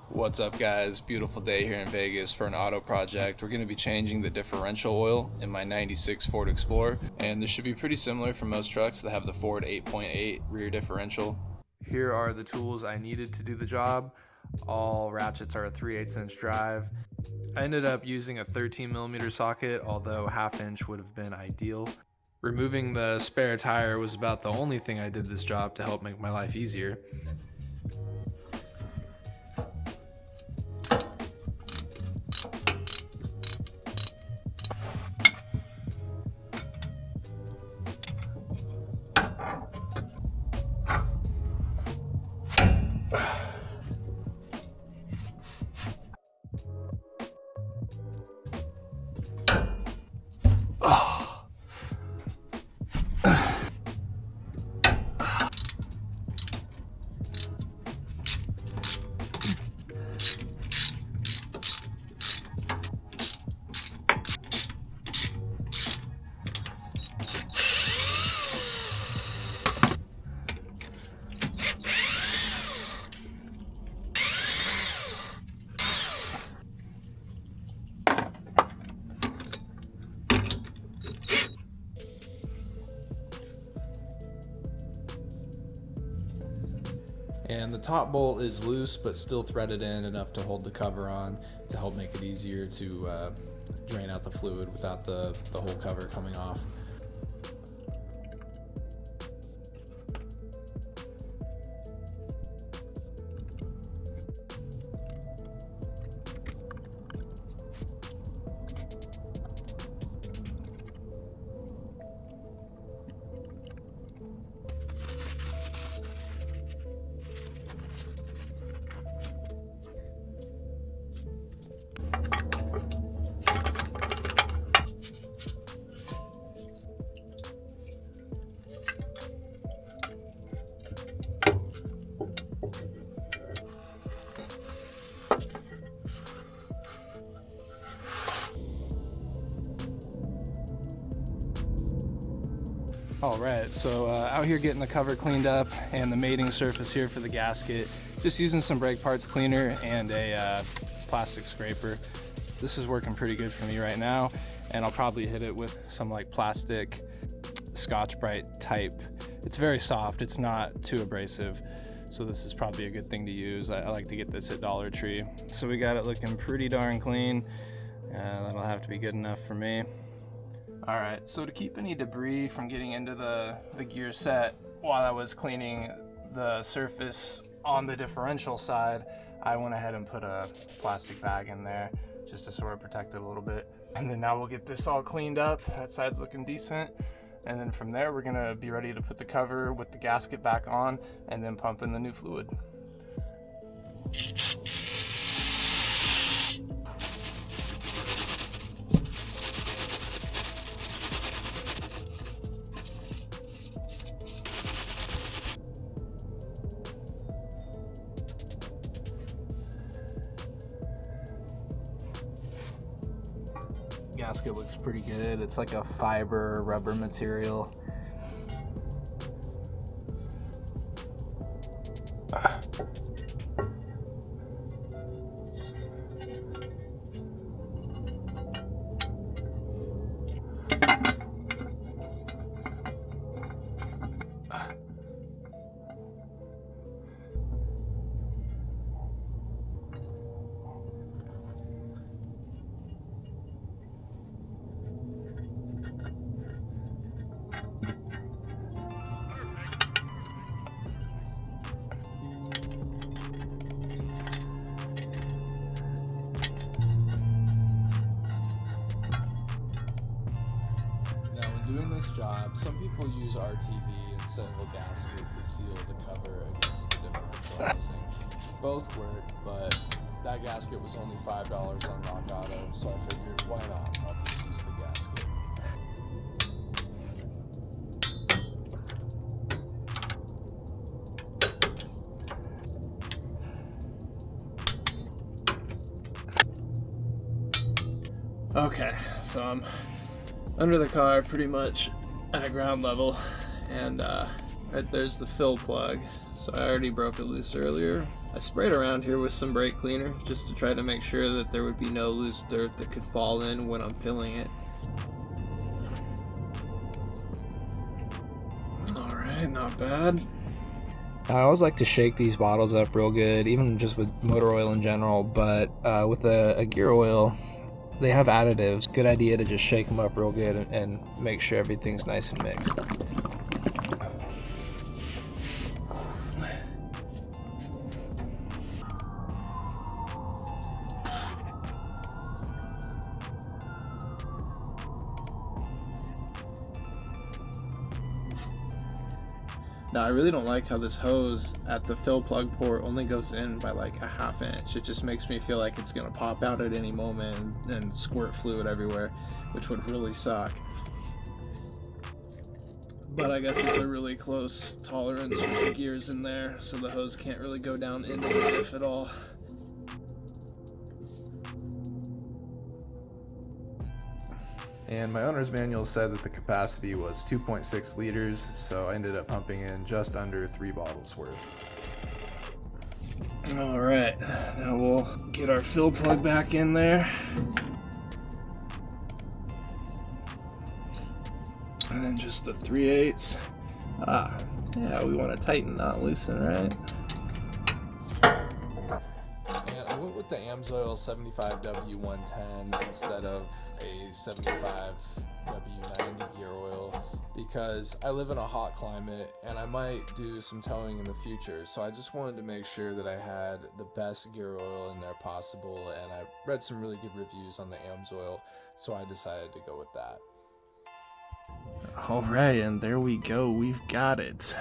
What's up guys, beautiful day here in Vegas for an auto project. We're going to be changing the differential oil in my 96 Ford Explorer, and this should be pretty similar for most trucks that have the Ford 8.8 rear differential. Here are the tools I needed to do the job. All ratchets are a 3/8 inch drive. I ended up using a 13mm socket, although ½ inch would have been ideal. Removing the spare tire was about the only thing I did this job to help make my life easier. And the top bolt is loose but still threaded in enough to hold the cover on to help make it easier to drain out the fluid without the whole cover coming off. Alright, so out here getting the cover cleaned up and the mating surface here for the gasket. Just using some brake parts cleaner and a plastic scraper. This is working pretty good for me right now, and I'll probably hit it with some like plastic Scotch-Brite type. It's very soft, it's not too abrasive, so this is probably a good thing to use. I like to get this at Dollar Tree. So we got it looking pretty darn clean. That'll have to be good enough for me. Alright, so to keep any debris from getting into the gear set while I was cleaning the surface on the differential side, I went ahead and put a plastic bag in there just to sort of protect it a little bit. And then now we'll get this all cleaned up. That side's looking decent. And then from there, we're gonna be ready to put the cover with the gasket back on and then pump in the new fluid. Gasket looks pretty good. It's like a fiber rubber material. Doing this job, some people use RTV instead of a gasket to seal the cover against the differential housing. Both work, but that gasket was only $5 on Rock Auto, so I figured, why not? I'll just use the gasket. Okay, so I'm under the car pretty much at ground level, and Right there's the fill plug. So I already broke it loose earlier. I sprayed around here with some brake cleaner just to try to make sure that there would be no loose dirt that could fall in when I'm filling it. Alright, not bad. I always like to shake these bottles up real good, even just with motor oil in general, but with a gear oil, they have additives. Good idea to just shake them up real good and make sure everything's nice and mixed. Now I really don't like how this hose at the fill plug port only goes in by like a ½ inch. It just makes me feel like it's gonna pop out at any moment and squirt fluid everywhere, which would really suck. But I guess it's a really close tolerance with the gears in there, so the hose can't really go down into the diff at all. And my owner's manual said that the capacity was 2.6 liters, so I ended up pumping in just under 3 bottles worth. Alright, now we'll get our fill plug back in there. And then just the 3/8. Yeah, we want to tighten, not loosen, right? And I went with the Amsoil 75W110 instead of a 75W90 gear oil because I live in a hot climate and I might do some towing in the future, so I just wanted to make sure that I had the best gear oil in there possible, and I read some really good reviews on the Amsoil, so I decided to go with that. Alright, and there we go, we've got it.